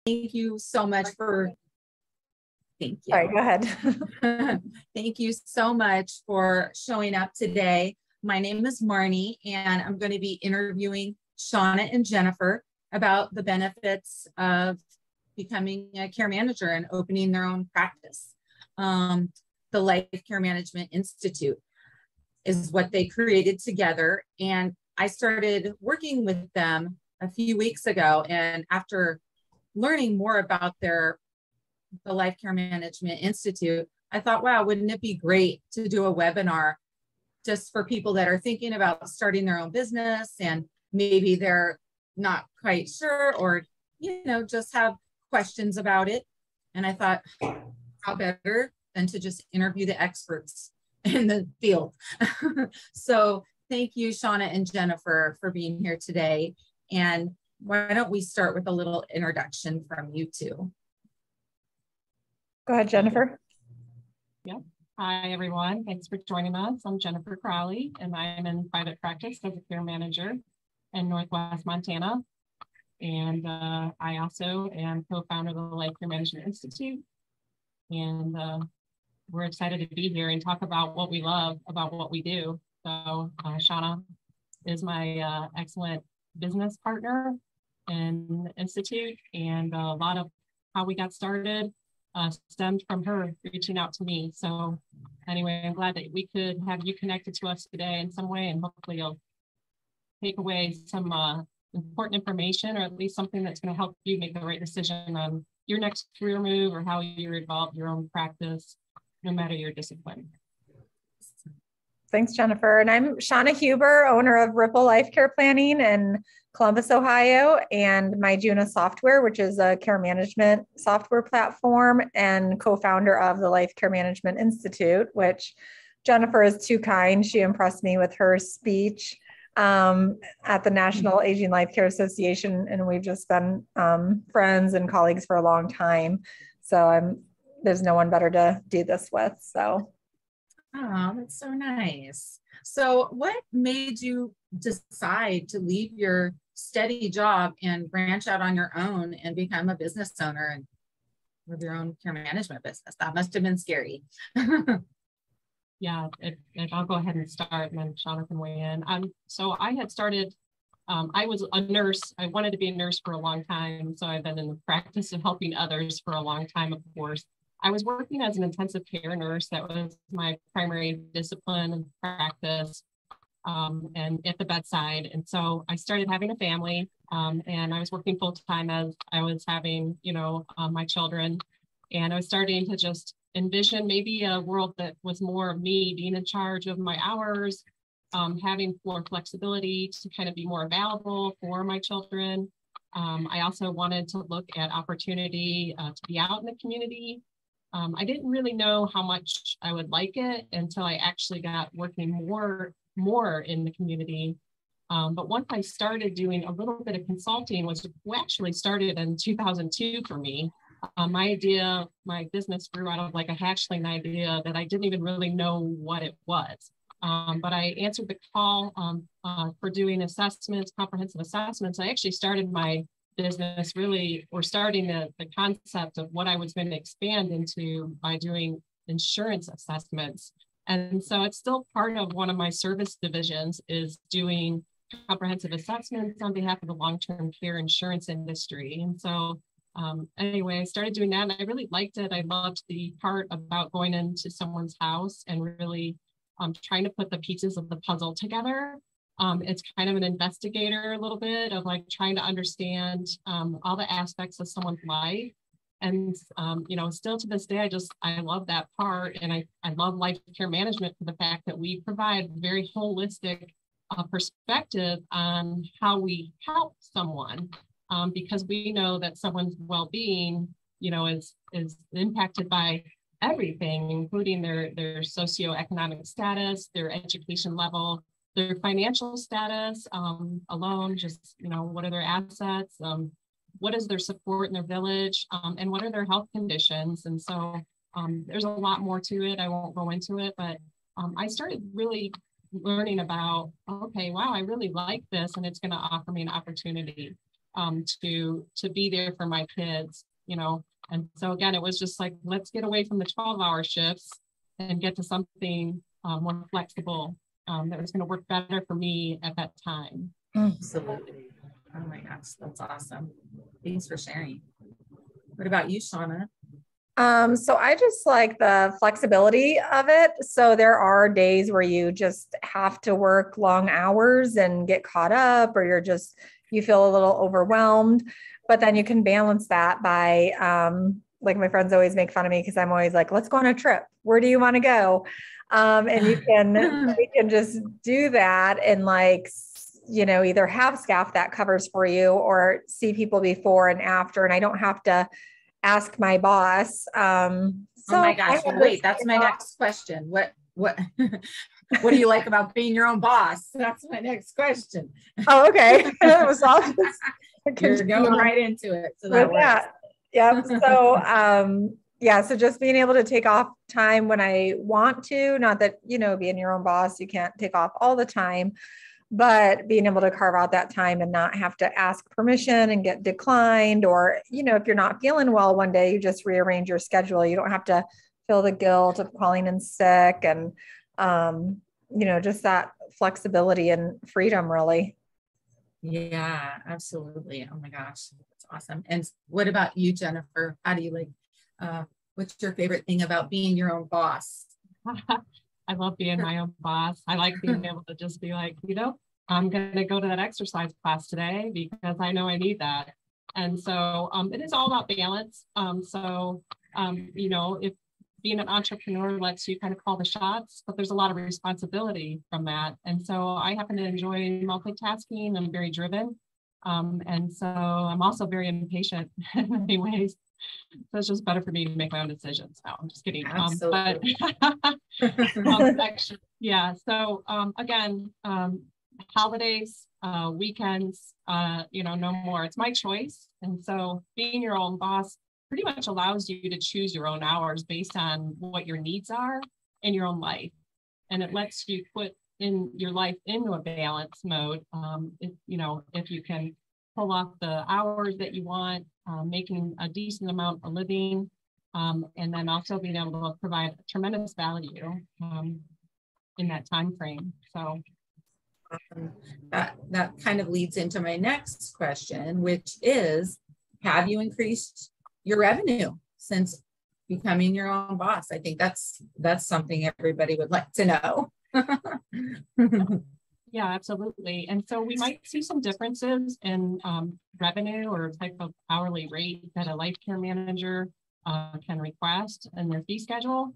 Thank you so much for, thank you. All right, go ahead. Thank you so much for showing up today. My name is Marnie, and I'm going to be interviewing Shanna and Jennifer about the benefits of becoming a care manager and opening their own practice. The Life Care Management Institute is what they created together. And I started working with them a few weeks ago. And after learning more about the Life Care Management Institute, I thought, wow, wouldn't it be great to do a webinar just for people that are thinking about starting their own business and maybe they're not quite sure, or, you know, just have questions about it. And I thought, how better than to just interview the experts in the field. So thank you, Shanna and Jennifer, for being here today. And why don't we start with a little introduction from you two? Go ahead, Jennifer. Yeah. Hi, everyone. Thanks for joining us. I'm Jennifer Crowley, and I'm in private practice as a care manager in Northwest Montana. And I also am co-founder of the Life Care Management Institute. And we're excited to be here and talk about what we love about what we do. So Shanna is my excellent business partner in the Institute, and a lot of how we got started stemmed from her reaching out to me. So anyway, I'm glad that we could have you connected to us today in some way, and hopefully you'll take away some important information, or at least something that's going to help you make the right decision on your next career move or how you evolve your own practice, no matter your discipline. Thanks, Jennifer. And I'm Shanna Huber, owner of Ripple Life Care Planning in Columbus, Ohio, and MyJuna Software, which is a care management software platform, and co-founder of the Life Care Management Institute, which Jennifer is too kind. She impressed me with her speech at the National Aging Life Care Association, and we've just been friends and colleagues for a long time. So there's no one better to do this with. So. Oh, that's so nice. So what made you decide to leave your steady job and branch out on your own and become a business owner and with your own care management business? That must have been scary. Yeah, I'll go ahead and start, and then Shanna can weigh in. So I had started, I was a nurse. I wanted to be a nurse for a long time. So I've been in the practice of helping others for a long time, of course. I was working as an intensive care nurse. That was my primary discipline and practice, and at the bedside. And so I started having a family, and I was working full time as I was having, my children. And I was starting to just envision maybe a world that was more of me being in charge of my hours, having more flexibility to kind of be more available for my children. I also wanted to look at opportunity to be out in the community. I didn't really know how much I would like it until I actually got working more in the community. But once I started doing a little bit of consulting, which actually started in 2002 for me, my business grew out of like a hatchling idea that I didn't even really know what it was. But I answered the call for doing assessments, comprehensive assessments. I actually started my business starting the concept of what I was going to expand into by doing insurance assessments. And so it's still part of one of my service divisions, is doing comprehensive assessments on behalf of the long-term care insurance industry. And so anyway, I started doing that, and I really liked it. I loved the part about going into someone's house and really trying to put the pieces of the puzzle together. It's kind of an investigator a little bit of like trying to understand all the aspects of someone's life. And, still to this day, I love that part. And I love life care management for the fact that we provide very holistic perspective on how we help someone, because we know that someone's well-being, is impacted by everything, including their socioeconomic status, their education level, their financial status alone, just, what are their assets, what is their support in their village, and what are their health conditions. And so there's a lot more to it. I won't go into it, but I started really learning about, okay, wow, I really like this, and it's going to offer me an opportunity. to be there for my kids, you know. And so again, it was just like, let's get away from the 12-hour shifts and get to something more flexible that was going to work better for me at that time. Absolutely. Oh my gosh, that's awesome. Thanks for sharing. What about you, Shanna? So I just like the flexibility of it. So there are days where you just have to work long hours and get caught up, or you feel a little overwhelmed, but then you can balance that by, like my friends always make fun of me because I'm always like, let's go on a trip. Where do you want to go? And you can just do that and like, either have staff that covers for you or see people before and after. And I don't have to ask my boss. Oh my gosh, wait, that's my next question. What what do you like about being your own boss? That's my next question. Oh, okay. It was all You're going right into it. So that works. Yeah. Yep. So so just being able to take off time when I want to, not that, being your own boss, you can't take off all the time, but being able to carve out that time and not have to ask permission and get declined, or, if you're not feeling well one day, you just rearrange your schedule. You don't have to feel the guilt of calling in sick, and, just that flexibility and freedom, really. Yeah, absolutely. Oh my gosh, that's awesome. And what about you, Jennifer? How do you what's your favorite thing about being your own boss? I love being my own boss. I like being able to just be like, I'm going to go to that exercise class today because I know I need that. And so it is all about balance. If being an entrepreneur lets you kind of call the shots, but there's a lot of responsibility from that. And so I happen to enjoy multitasking. I'm very driven. And so I'm also very impatient in many ways. So it's just better for me to make my own decisions. No, I'm just kidding. Actually, yeah. So again, holidays, weekends, no more. It's my choice. And so being your own boss pretty much allows you to choose your own hours based on what your needs are in your own life. And it lets you put in your life into a balance mode. If you can pull off the hours that you want, making a decent amount of living, and then also being able to provide tremendous value in that time frame. So that kind of leads into my next question, which is, have you increased your revenue since becoming your own boss? I think that's something everybody would like to know. Yeah, absolutely. And so we might see some differences in revenue or type of hourly rate that a life care manager can request in their fee schedule,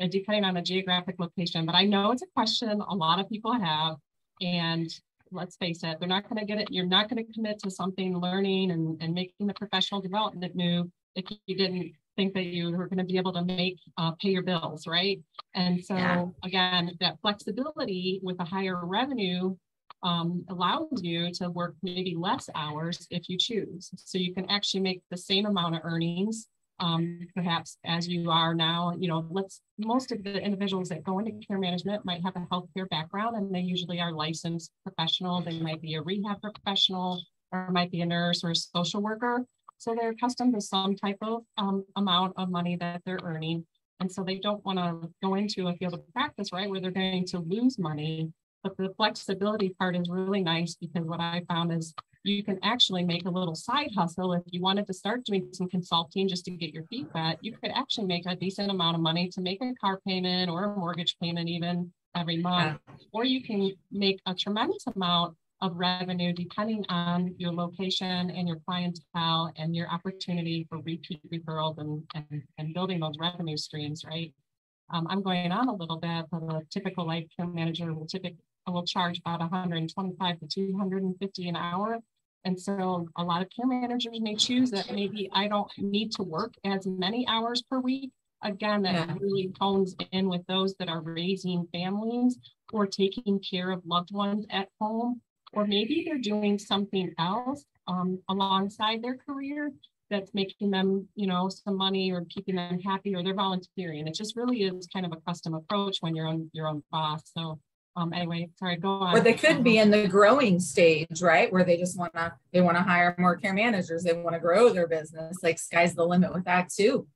depending on the geographic location. But I know it's a question a lot of people have, and let's face it, they're not going to get it. You're not going to commit to something, learning and making the professional development move if you didn't think that you were going to be able to pay your bills, right? And so again, that flexibility with a higher revenue allows you to work maybe less hours if you choose. So you can actually make the same amount of earnings, perhaps as you are now. Most of the individuals that go into care management might have a healthcare background, and they usually are licensed professionals. They might be a rehab professional, or might be a nurse or a social worker. So they're accustomed to some type of amount of money that they're earning. And so they don't want to go into a field of practice, right, where they're going to lose money. But the flexibility part is really nice, because what I found is you can actually make a little side hustle. If you wanted to start doing some consulting just to get your feet wet, you could actually make a decent amount of money to make a car payment or a mortgage payment even every month. Or you can make a tremendous amount of revenue depending on your location and your clientele and your opportunity for repeat referrals and building those revenue streams, right? I'm going on a little bit, but a typical life care manager will charge about 125 to 250 an hour. And so a lot of care managers may choose that maybe I don't need to work as many hours per week. Again, that really hones in with those that are raising families or taking care of loved ones at home. Or maybe they're doing something else alongside their career that's making them, some money or keeping them happy, or they're volunteering. It just really is kind of a custom approach when you're on your own boss. So Anyway, sorry, go on. Or they could be in the growing stage, right? Where they just want to hire more care managers. They want to grow their business. Like sky's the limit with that too.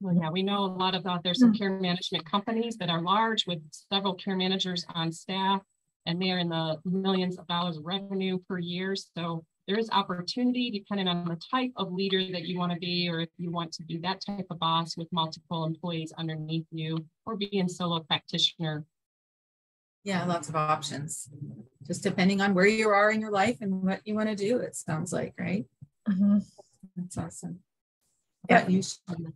Well, yeah, we know a lot about, there's some care management companies that are large with several care managers on staff, and they're in the millions of dollars of revenue per year. So there is opportunity depending on the type of leader that you want to be, or if you want to be that type of boss with multiple employees underneath you, or being solo practitioner. Yeah, lots of options. Just depending on where you are in your life and what you want to do, it sounds like, right? Mm-hmm. That's awesome. Yeah. You, Shanna?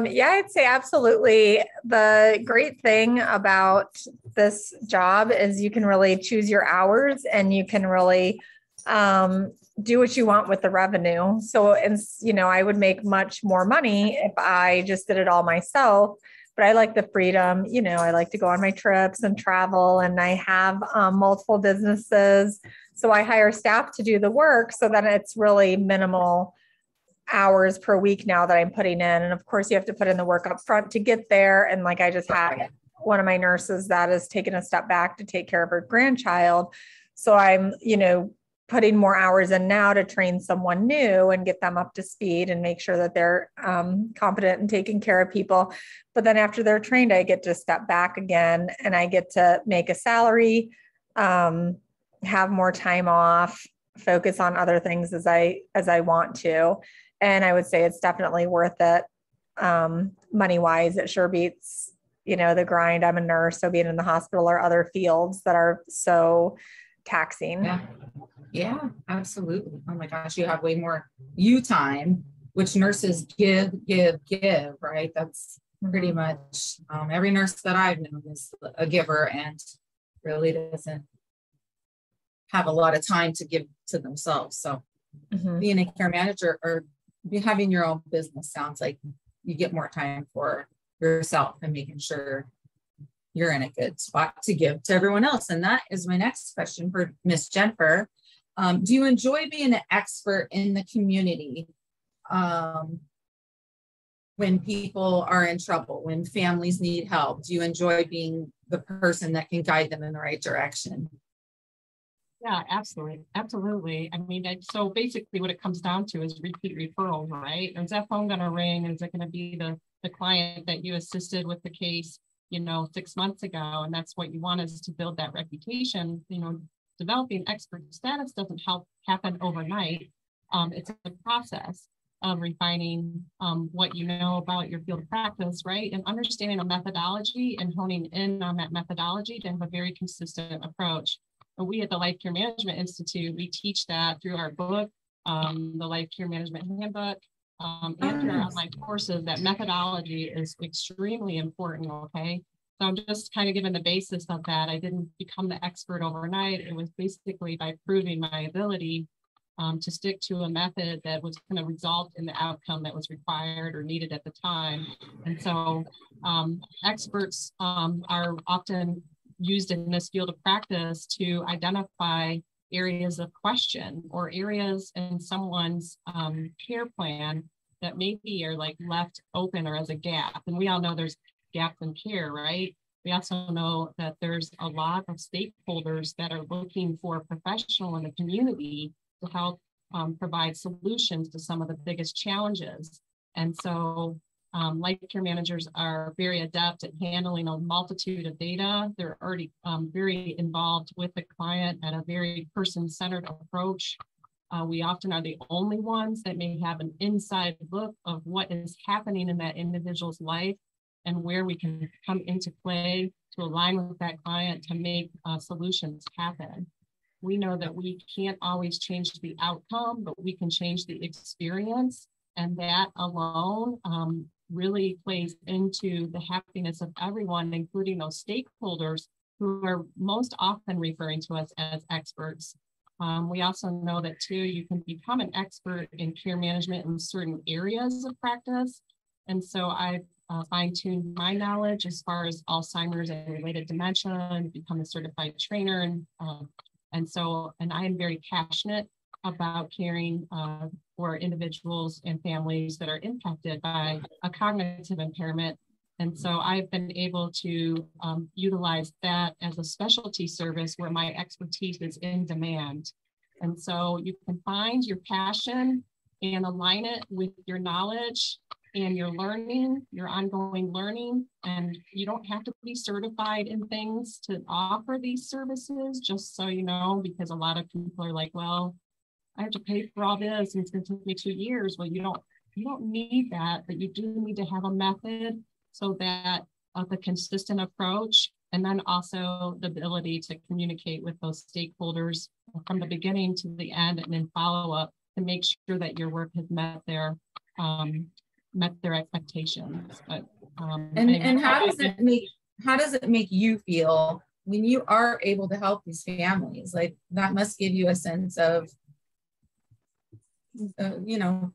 Yeah, I'd say absolutely. The great thing about this job is you can really choose your hours and you can really do what you want with the revenue. So, and I would make much more money if I just did it all myself, but I like the freedom. I like to go on my trips and travel, and I have multiple businesses. So I hire staff to do the work so that it's really minimal hours per week now that I'm putting in. And of course you have to put in the work up front to get there. And like, I just had one of my nurses that has taken a step back to take care of her grandchild. So I'm, putting more hours in now to train someone new and get them up to speed and make sure that they're competent and taking care of people. But then after they're trained, I get to step back again and I get to make a salary, have more time off, focus on other things as I want to. And I would say it's definitely worth it. Money wise, it sure beats, the grind. I'm a nurse, so being in the hospital or other fields that are so taxing. Yeah, absolutely. Oh my gosh, you have way more you time, which nurses give, right? That's pretty much every nurse that I've known is a giver and really doesn't have a lot of time to give to themselves. So being a care manager or having your own business sounds like you get more time for yourself and making sure you're in a good spot to give to everyone else. And that is my next question for Miss Jennifer. Do you enjoy being an expert in the community when people are in trouble, when families need help? Do you enjoy being the person that can guide them in the right direction? Yeah, absolutely. Absolutely. I mean, so basically what it comes down to is repeat referrals, right? Is that phone going to ring? Is it going to be the client that you assisted with the case, 6 months ago? And that's what you want, is to build that reputation. Developing expert status doesn't happen overnight. It's a process of refining what you know about your field of practice, right? And understanding a methodology and honing in on that methodology to have a very consistent approach. And we at the Life Care Management Institute, we teach that through our book, the Life Care Management Handbook, and through our online courses. That methodology is extremely important, okay? So I'm just kind of giving the basis of that. I didn't become the expert overnight. It was basically by proving my ability to stick to a method that was going to result in the outcome that was required or needed at the time. And so experts are often used in this field of practice to identify areas of question or areas in someone's care plan that maybe are like left open or as a gap. And we all know there's gaps in care, right? We also know that there's a lot of stakeholders that are looking for a professional in the community to help provide solutions to some of the biggest challenges. And so life care managers are very adept at handling a multitude of data. They're already very involved with the client at a very person-centered approach. We often are the only ones that may have an inside look of what is happening in that individual's life and where we can come into play to align with that client to make solutions happen. We know that we can't always change the outcome, but we can change the experience. And that alone really plays into the happiness of everyone, including those stakeholders who are most often referring to us as experts. We also know that too, you can become an expert in care management in certain areas of practice. And so I've fine-tuned my knowledge as far as Alzheimer's and related dementia and become a certified trainer. And I am very passionate about caring for individuals and families that are impacted by a cognitive impairment And so I've been able to utilize that as a specialty service where my expertise is in demand. And so you can find your passion and align it with your knowledge and your learning, your ongoing learning. And you don't have to be certified in things to offer these services, just so you know, because a lot of people are like, well, I have to pay for all this and it's going to take me 2 years. Well, you don't need that, but you do need to have a method so that the consistent approach, and then also the ability to communicate with those stakeholders from the beginning to the end, and then follow up to make sure that your work has met their expectations. But and how does it make you feel when you are able to help these families? Like, that must give you a sense of that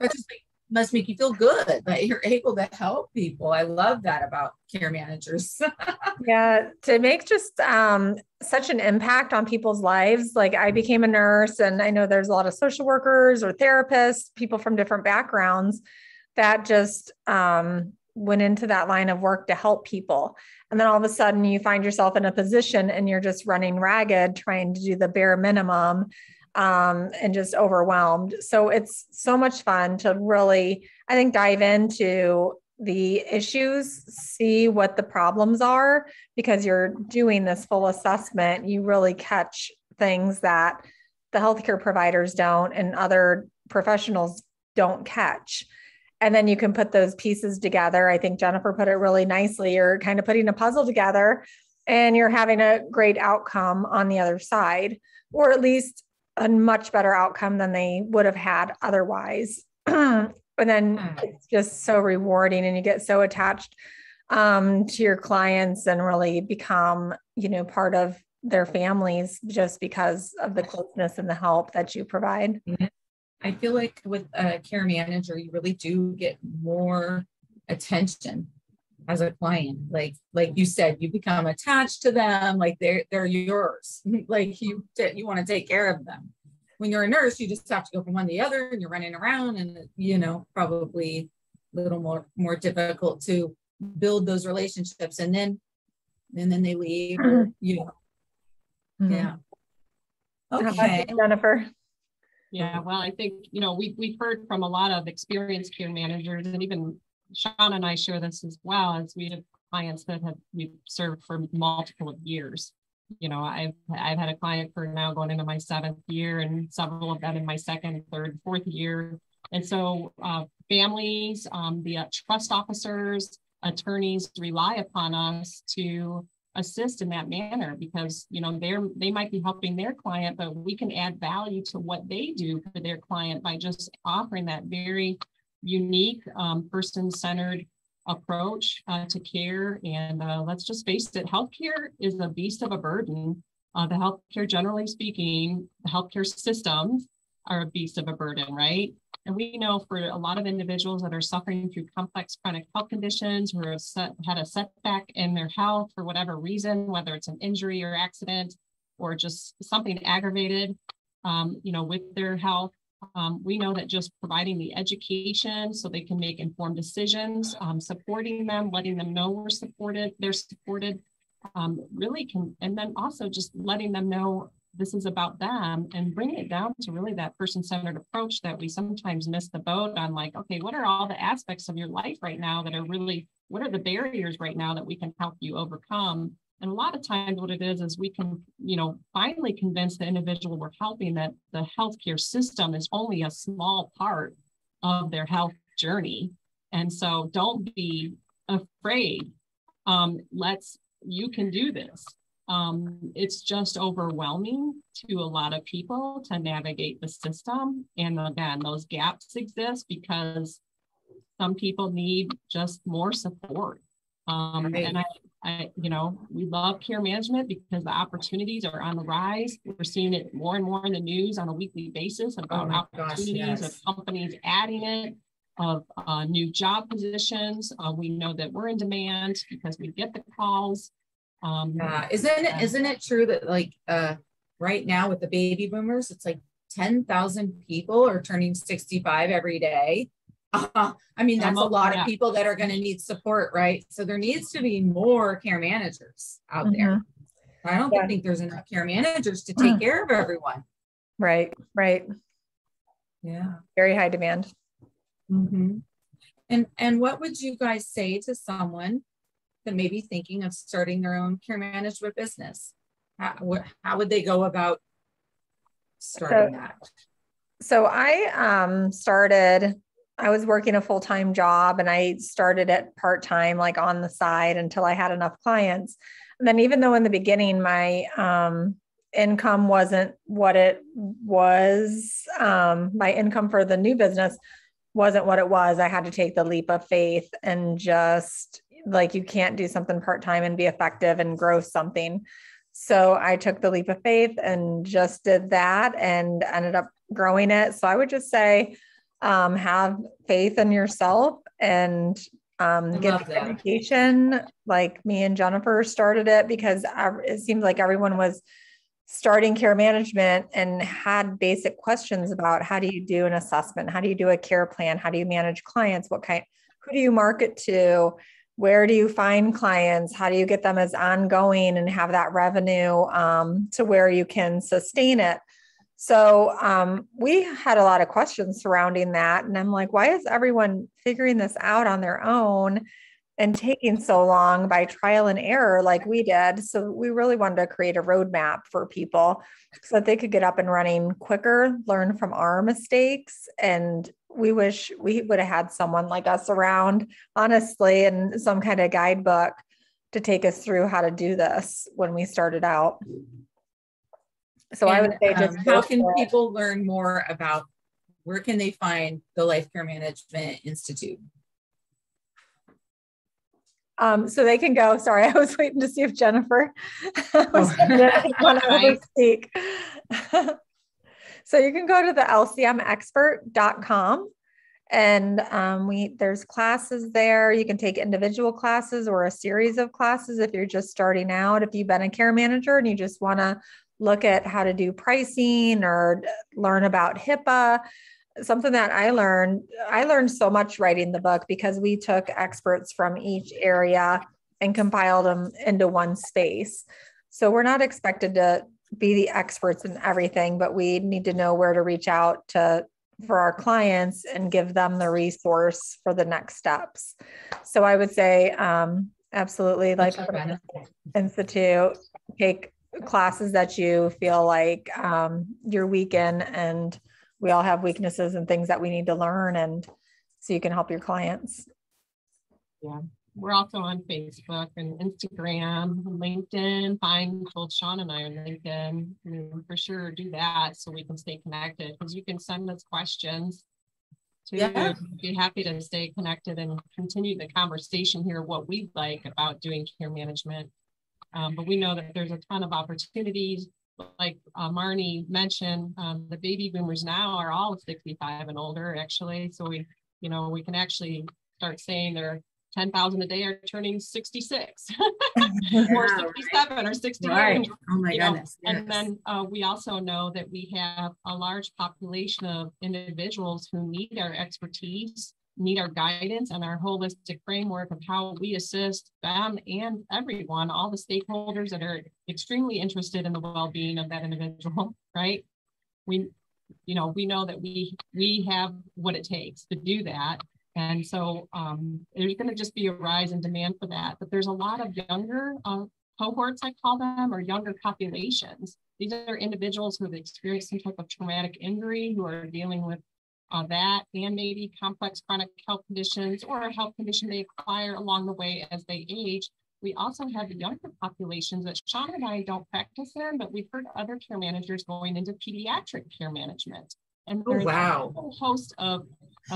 just must make you feel good that you're able to help people. I love that about care managers. Yeah, to make just such an impact on people's lives. Like, I became a nurse, and I know there's a lot of social workers or therapists, people from different backgrounds that just went into that line of work to help people. And then all of a sudden you find yourself in a position and you're just running ragged, trying to do the bare minimum, and just overwhelmed. So it's so much fun to really, I think, dive into the issues, see what the problems are, because you're doing this full assessment. You really catch things that the healthcare providers don't and other professionals don't catch. And then you can put those pieces together. I think Jennifer put it really nicely. You're kind of putting a puzzle together and you're having a great outcome on the other side, or at least a much better outcome than they would have had otherwise. And then it's just so rewarding, and you get so attached to your clients and really become, part of their families just because of the closeness and the help that you provide. I feel like with a care manager, you really do get more attention as a client. Like you said, you become attached to them, like they're yours. Like you want to take care of them. When you're a nurse, you just have to go from one to the other, and you're running around, and probably a little more difficult to build those relationships. And then they leave, or, yeah. Okay, Jennifer. Yeah, well, I think, we've heard from a lot of experienced care managers, and even Shanna and I share this as well, as we have clients that we've served for multiple years. I've had a client for now going into my 7th year, and several of them in my 2nd, 3rd, 4th year. And so families, the trust officers, attorneys rely upon us to assist in that manner, because they might be helping their client, but we can add value to what they do for their client by just offering that very unique person-centered approach to care. And let's just face it, healthcare is a beast of a burden. The healthcare, generally speaking, the healthcare systems are a beast of a burden, right? And we know for a lot of individuals that are suffering through complex chronic health conditions, who have had a setback in their health for whatever reason, whether it's an injury or accident, or just something aggravated, with their health, we know that just providing the education so they can make informed decisions, supporting them, letting them know they're supported, really can, and then also just letting them know this is about them, and bringing it down to really that person-centered approach that we sometimes miss the boat on. Like, okay, what are all the aspects of your life right now that are really, what are the barriers right now that we can help you overcome? And a lot of times what it is we can, finally convince the individual we're helping that the healthcare system is only a small part of their health journey. And so don't be afraid. You can do this. It's just overwhelming to a lot of people to navigate the system. And again, those gaps exist because some people need just more support. And we love care management because the opportunities are on the rise. We're seeing it more and more in the news on a weekly basis about opportunities of companies adding it, of new job positions. We know that we're in demand because we get the calls. Isn't it true that right now with the baby boomers, it's like 10,000 people are turning 65 every day, I mean, that's a lot of people that are going to need support, right? So there needs to be more care managers out there. I don't think there's enough care managers to take care of everyone. Right. Yeah. Very high demand. And what would you guys say to someone that may be thinking of starting their own care management business? How would they go about starting that? So I was working a full-time job, and I started it part-time, like on the side, until I had enough clients. And then even though in the beginning, my income wasn't what it was, my income for the new business wasn't what it was. I had to take the leap of faith and just like, you can't do something part-time and be effective and grow something. So I took the leap of faith and just did that and ended up growing it. So I would just say, have faith in yourself and get the education. Like me and Jennifer started it because it seemed like everyone was starting care management and had basic questions about how do you do an assessment? How do you do a care plan? How do you manage clients? Who do you market to? Where do you find clients? How do you get them as ongoing and have that revenue to where you can sustain it? So we had a lot of questions surrounding that. And I'm like, why is everyone figuring this out on their own and taking so long by trial and error like we did? So we really wanted to create a roadmap for people so that they could get up and running quicker, learn from our mistakes. And we wish we would have had someone like us around, honestly, and some kind of guidebook to take us through how to do this when we started out. So I would say just how can people learn more about, where can they find the Life Care Management Institute? So they can go, sorry, I was waiting to see if Jennifer was going to overspeak. So you can go to the lcmexpert.com and there's classes there. You can take individual classes or a series of classes if you're just starting out. If you've been a care manager and you just want to look at how to do pricing or learn about HIPAA, something that I learned so much writing the book because we took experts from each area and compiled them into one space. So we're not expected to be the experts in everything, but we need to know where to reach out for our clients and give them the resource for the next steps. So I would say, absolutely, Life Care Institute, take classes that you feel like you're weak in, and we all have weaknesses and things that we need to learn, and so you can help your clients. Yeah, we're also on Facebook and Instagram, LinkedIn. Find both Sean and I on LinkedIn. For sure, do that so we can stay connected, because you can send us questions too. Yeah. Be happy to stay connected and continue the conversation here, what we'd like about doing care management. But we know that there's a ton of opportunities. Like Marnie mentioned, the baby boomers now are all 65 and older, actually. So we can actually start saying they're 10,000 a day are turning 66 or 67 or 68. Right. Oh my goodness. Yes. And then we also know that we have a large population of individuals who need our expertise, need our guidance and our holistic framework of how we assist them and everyone, all the stakeholders that are extremely interested in the well-being of that individual, right? We know that we have what it takes to do that. And so there's going to just be a rise in demand for that. But there's a lot of younger cohorts, I call them, or younger populations. These are individuals who have experienced some type of traumatic injury, who are dealing with that and maybe complex chronic health conditions or a health condition they acquire along the way as they age. We also have the younger populations that Sean and I don't practice in, but we've heard other care managers going into pediatric care management. And there's a whole host of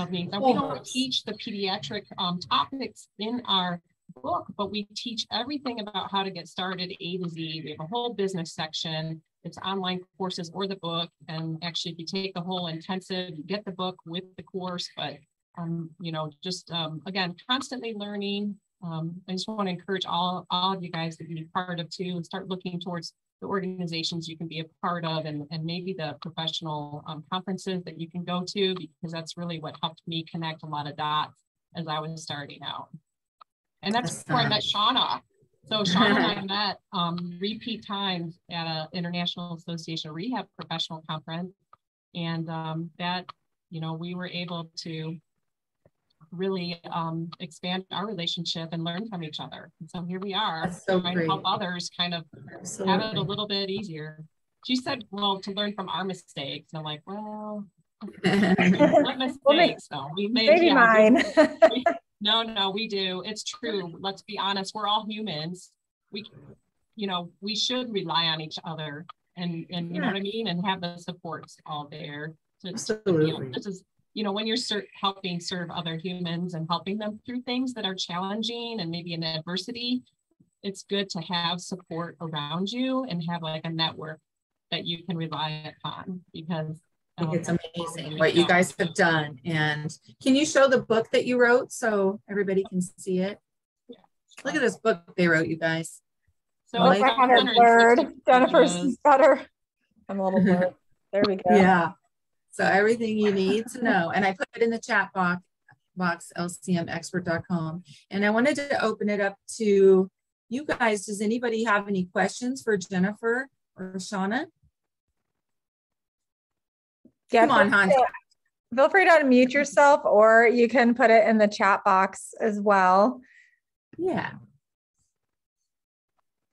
needs. And we don't teach the pediatric topics in our book, but we teach everything about how to get started A to Z. We have a whole business section. It's online courses or the book. And actually, if you take the whole intensive, you get the book with the course. But, again, constantly learning, I just want to encourage all of you guys to be part of too, and start looking towards the organizations you can be a part of, and maybe the professional conferences that you can go to, because that's really what helped me connect a lot of dots as I was starting out. And that's before I met Shanna. So Shanna and I met repeat times at an International Association of Rehab Professional Conference. And that, you know, we were able to really expand our relationship and learn from each other. And so here we are, trying to help others kind of have it a little bit easier. She said, well, to learn from our mistakes. And I'm like, well, what mistakes? No, we made, maybe mine. No, we do. It's true. Let's be honest. We're all humans. We, you know, we should rely on each other, and you know what I mean, and have the supports all there. Absolutely. You know, this is, you know, when you're helping serve other humans and helping them through things that are challenging and maybe in adversity, it's good to have support around you and have like a network that you can rely upon, because I think it's amazing what you guys have done. And can you show the book that you wrote so everybody can see it? Yeah. Look at this book they wrote, you guys. So I have it blurred. Jennifer's is better. I'm a little blurred. There we go. Yeah. So everything you need to know. And I put it in the chat box, lcmexpert.com. And I wanted to open it up to you guys. Does anybody have any questions for Jennifer or Shanna? Yeah, come on, Hans. Feel free to unmute yourself, or you can put it in the chat box as well. Yeah.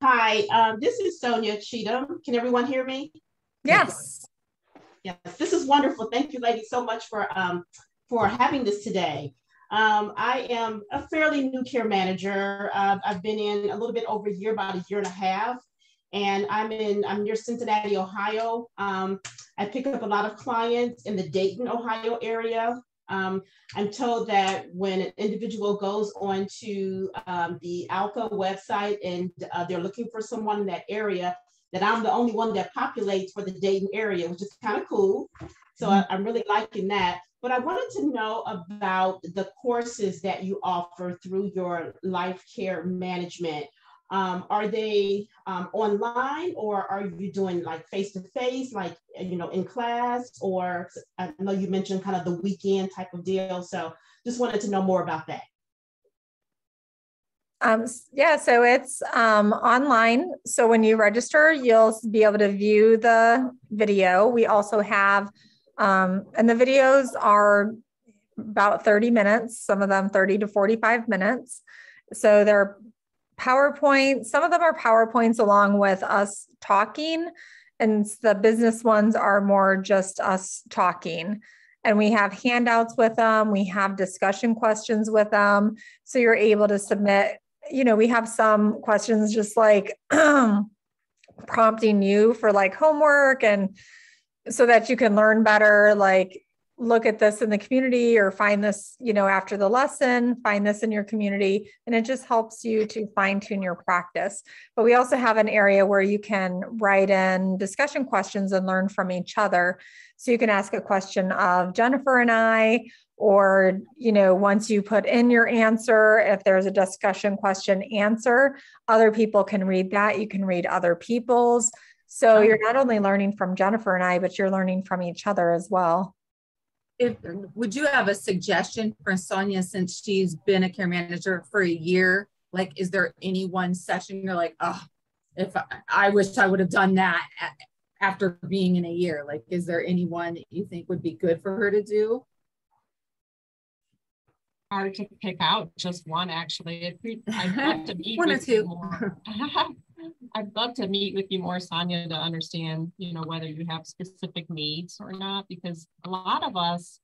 Hi, this is Sonia Cheatham. Can everyone hear me? Yes. Yes, this is wonderful. Thank you, ladies, so much for having this today. I am a fairly new care manager. I've been in a little bit over a year, about a year and a half. And I'm near Cincinnati, Ohio. I pick up a lot of clients in the Dayton, Ohio area. I'm told that when an individual goes on to the ALCA website and they're looking for someone in that area, that I'm the only one that populates for the Dayton area, which is kind of cool. So I'm really liking that. But I wanted to know about the courses that you offer through your life care management. Are they online, or are you doing like face-to-face, like, you know, in class? Or I know you mentioned kind of the weekend type of deal. So just wanted to know more about that. Yeah, so it's online. So when you register, you'll be able to view the video. We also have, and the videos are about 30 minutes, some of them 30 to 45 minutes. So they're PowerPoint. Some of them are PowerPoints along with us talking, and the business ones are more just us talking. And we have handouts with them. We have discussion questions with them. So you're able to submit, you know, we have some questions just like prompting you for like homework, and so that you can learn better, like look at this in the community, or find this, you know, after the lesson, find this in your community. And it just helps you to fine tune your practice. But we also have an area where you can write in discussion questions and learn from each other. So you can ask a question of Jennifer and I, or, you know, once you put in your answer, if there's a discussion question answer, other people can read that. You can read other people's. So you're not only learning from Jennifer and I, but you're learning from each other as well. Would you have a suggestion for Sonia, since she's been a care manager for a year? Like, is there any one session you're like, oh, if I wish I would have done that after being in a year? Like, is there any one that you think would be good for her to do? Hard to pick out just one, actually. I'd love to meet one or with two. You more. I'd love to meet with you more, Sonia, to understand, you know, whether you have specific needs or not, because a lot of us,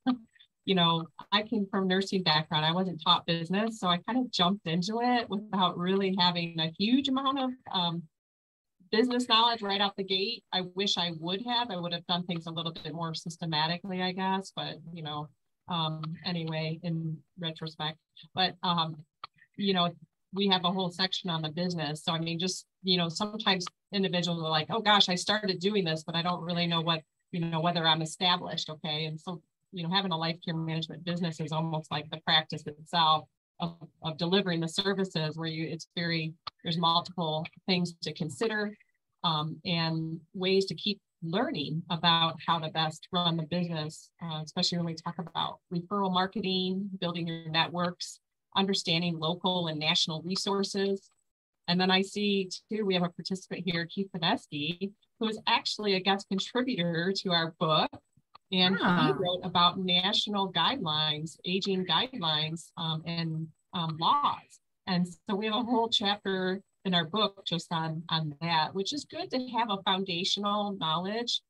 you know, I came from nursing background. I wasn't taught business, so I kind of jumped into it without really having a huge amount of business knowledge right out the gate. I wish I would have. I would have done things a little bit more systematically, I guess, but, you know, anyway, in retrospect, but, you know, we have a whole section on the business. So, I mean, just, you know, sometimes individuals are like, oh gosh, I started doing this, but I don't really know what, you know, whether I'm established. Okay. And so, you know, having a life care management business is almost like the practice itself. of delivering the services where there's multiple things to consider and ways to keep learning about how to best run the business, especially when we talk about referral marketing, building your networks, understanding local and national resources. And then I see too, we have a participant here, Keith Fineski, who is actually a guest contributor to our book. And he wrote about national guidelines, aging guidelines, and laws. And so we have a whole chapter in our book just on that, which is good to have a foundational knowledge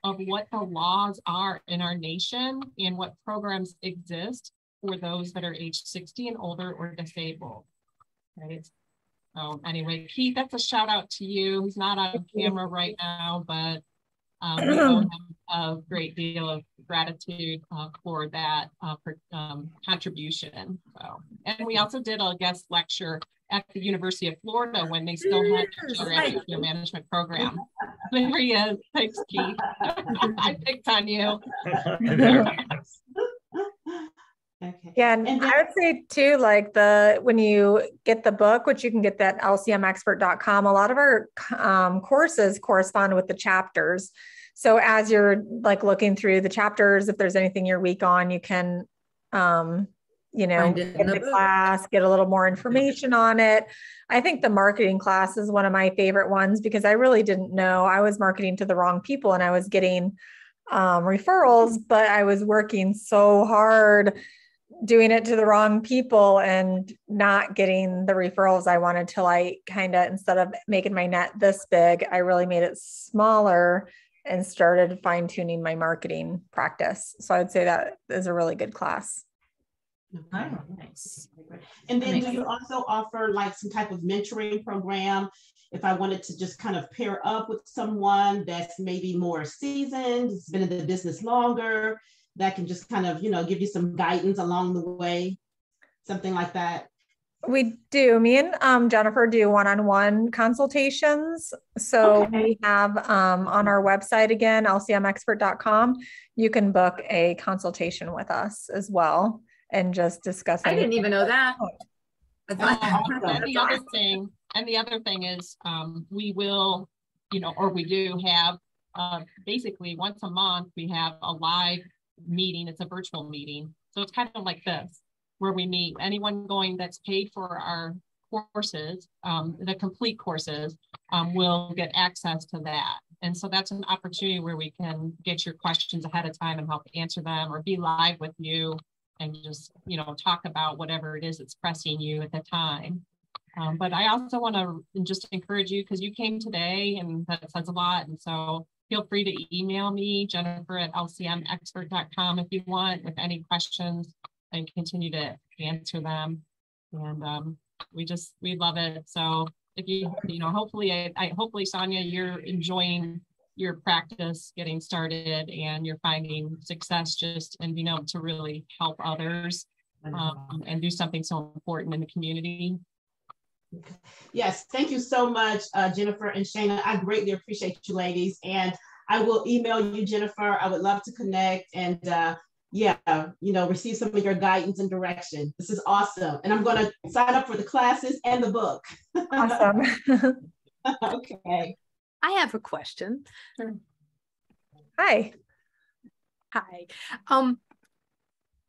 of what the laws are in our nation and what programs exist for those that are age 60 and older or disabled, right? So anyway, Keith, that's a shout out to you. He's not on camera right now, but we owe him a great deal of gratitude for that contribution. So, and we also did a guest lecture at the University of Florida when they still had a geographic management program. There he is. Thanks, Keith. I picked on you. Okay. Yeah, and I would say too, like when you get the book, which you can get that lcmexpert.com, a lot of our courses correspond with the chapters. So as you're like looking through the chapters, if there's anything you're weak on, you can, get the class, get a little more information on it. I think the marketing class is one of my favorite ones because I really didn't know. I was marketing to the wrong people and I was getting referrals, but I was working so hard doing it to the wrong people and not getting the referrals I wanted till I instead of making my net this big, I really made it smaller and started fine tuning my marketing practice. So I'd say that is a really good class. Okay, nice. And then do you also offer like some type of mentoring program if I wanted to just kind of pair up with someone that's maybe more seasoned, has been in the business longer, that can just kind of, give you some guidance along the way, something like that? We do. Me and Jennifer do one-on-one consultations. So we have on our website, again, lcmexpert.com, you can book a consultation with us as well and just discuss. I didn't even know that. And the other thing is we will, or we do have basically once a month, we have a live meeting. It's a virtual meeting. So it's kind of like this, where we meet anyone that's paid for our courses, the complete courses, will get access to that. And so that's an opportunity where we can get your questions ahead of time and help answer them, or be live with you and just, talk about whatever it is that's pressing you at the time. But I also want to just encourage you, because you came today and that says a lot. And so feel free to email me, Jennifer@lcmexpert.com, if you want, with any questions, and continue to answer them. And we love it. So if you, hopefully, hopefully, Sonia, you're enjoying your practice getting started and you're finding success just in being able to really help others and do something so important in the community. Yes, thank you so much, Jennifer and Shanna. I greatly appreciate you ladies. And I will email you, Jennifer. I would love to connect and receive some of your guidance and direction. This is awesome. And I'm going to sign up for the classes and the book. Awesome. Okay. I have a question. Sure. Hi.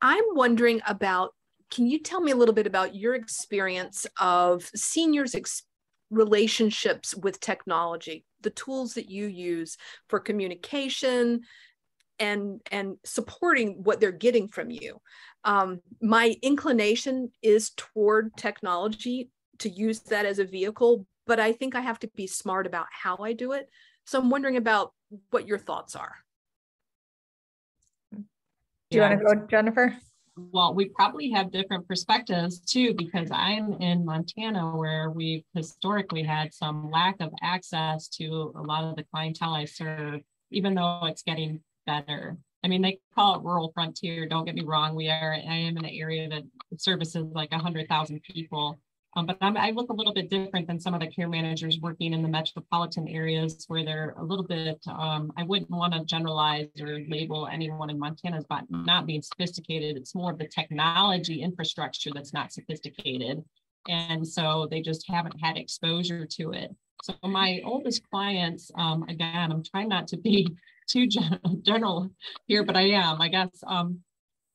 I'm wondering about, can you tell me a little bit about your experience of seniors' relationships with technology, the tools that you use for communication and supporting what they're getting from you? My inclination is toward technology, to use that as a vehicle, but I think I have to be smart about how I do it. So I'm wondering about what your thoughts are. Do you want to go, Jennifer? Well, we probably have different perspectives too, because I'm in Montana, where we've historically had some lack of access to a lot of the clientele I serve, even though it's getting better. I mean, they call it rural frontier. Don't get me wrong. I am in an area that services like 100,000 people. But I look a little bit different than some of the care managers working in the metropolitan areas where they're a little bit, I wouldn't want to generalize or label anyone in Montana as not being sophisticated. It's more of the technology infrastructure that's not sophisticated. And so they just haven't had exposure to it. So my oldest clients, again, I'm trying not to be too general here, but I am, I guess.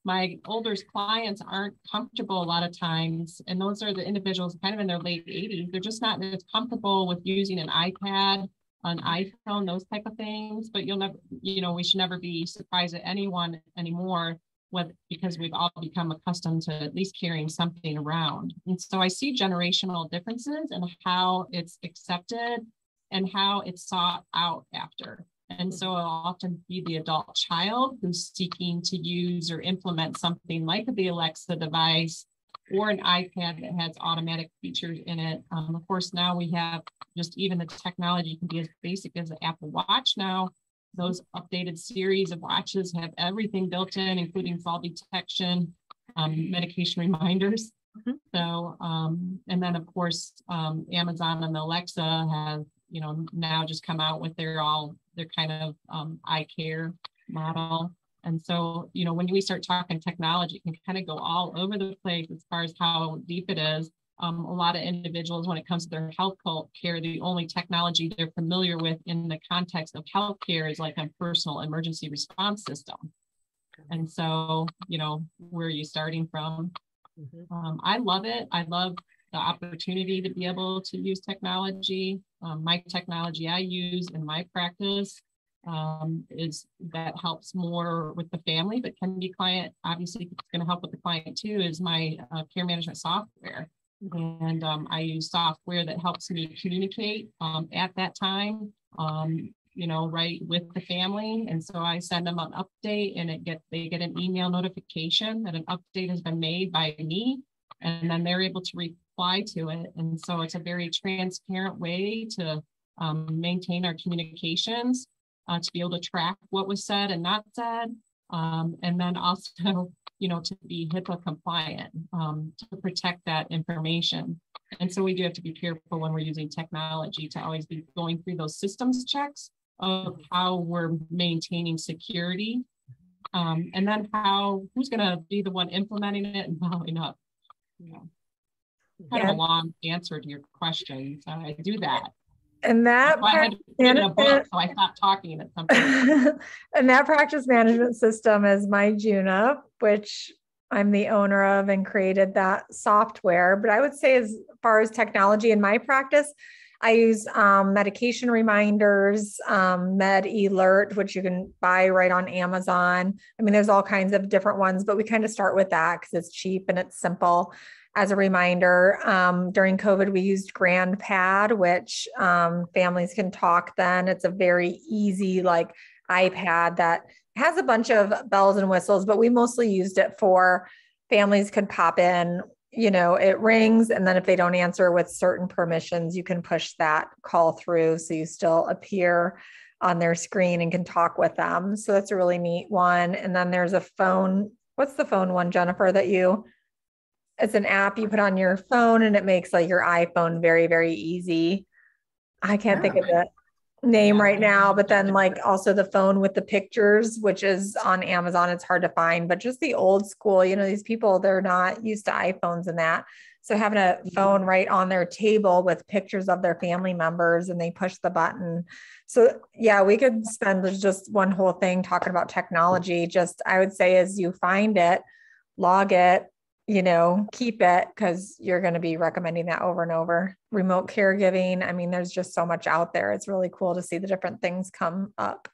My oldest clients aren't comfortable a lot of times, and those are the individuals kind of in their late 80s. They're just not as comfortable with using an iPad, an iPhone, those type of things. But you'll never, we should never be surprised at anyone anymore, because we've all become accustomed to at least carrying something around. And so I see generational differences in how it's accepted and how it's sought out after. And so it'll often be the adult child who's seeking to use or implement something like the Alexa device or an iPad that has automatic features in it. Of course, now we have just even the technology can be as basic as the Apple Watch now. Those updated series of watches have everything built in, including fall detection, medication reminders. Mm-hmm. So, and then of course, Amazon and Alexa have, now just come out with their kind of eye care model. And so, when we start talking technology, it can kind of go all over the place as far as how deep it is. A lot of individuals, when it comes to their health care, the only technology they're familiar with in the context of healthcare is like a personal emergency response system. And so, where are you starting from? Mm-hmm. I love it. I love the opportunity to be able to use technology. My technology I use in my practice is that helps more with the family, but can be client, obviously it's going to help with the client too, is my care management software. And I use software that helps me communicate at that time, right with the family. And so I send them an update and they get an email notification that an update has been made by me, and then they're able to reply to it. And so it's a very transparent way to maintain our communications, to be able to track what was said and not said. And then also, to be HIPAA compliant, to protect that information. And so we do have to be careful when we're using technology to always be going through those systems checks of how we're maintaining security. And then who's going to be the one implementing it and following up. Kind of a long answer to your question. So I do that. And that I had to put it in a book, so I stopped talking at some point. And that practice management system is my Juna, which I'm the owner of and created that software. But I would say as far as technology in my practice, I use medication reminders, Med Alert, which you can buy right on Amazon. I mean, there's all kinds of different ones, but we kind of start with that because it's cheap and it's simple. As a reminder, during COVID, we used GrandPad, which families can talk then. It's a very easy iPad that has a bunch of bells and whistles, but we mostly used it for families could pop in, it rings. And then if they don't answer with certain permissions, you can push that call through. So you still appear on their screen and can talk with them. So that's a really neat one. And then there's a phone. What's the phone one, Jennifer, it's an app you put on your phone and it makes your iPhone very, very easy. I can't think of the name right now, but then also the phone with the pictures, which is on Amazon. It's hard to find, but just the old school, these people, they're not used to iPhones and that. So having a phone right on their table with pictures of their family members and they push the button. So yeah, we could spend just one whole thing talking about technology. I would say as you find it, log it, keep it, because you're going to be recommending that over and over. Remote caregiving. I mean, there's just so much out there. It's really cool to see the different things come up.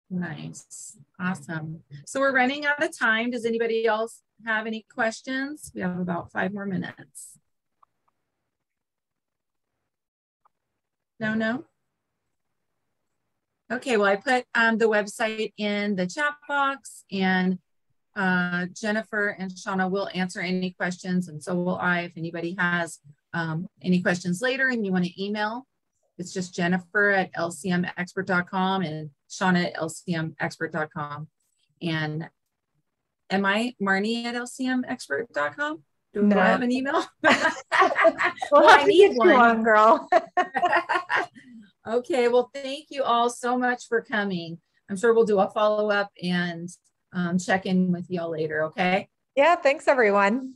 Nice. Awesome. So we're running out of time. Does anybody else have any questions? We have about 5 more minutes. No? Okay. Well, I put the website in the chat box, and Jennifer and Shanna will answer any questions, and so will I. If anybody has any questions later and you want to email, it's just Jennifer@lcmexpert.com and Shanna@lcmexpert.com. And am I Marnie@lcmexpert.com? Do I have an email? Well, I need one, girl. Okay, well, thank you all so much for coming. I'm sure we'll do a follow-up and check in with y'all later, okay? Yeah, thanks everyone.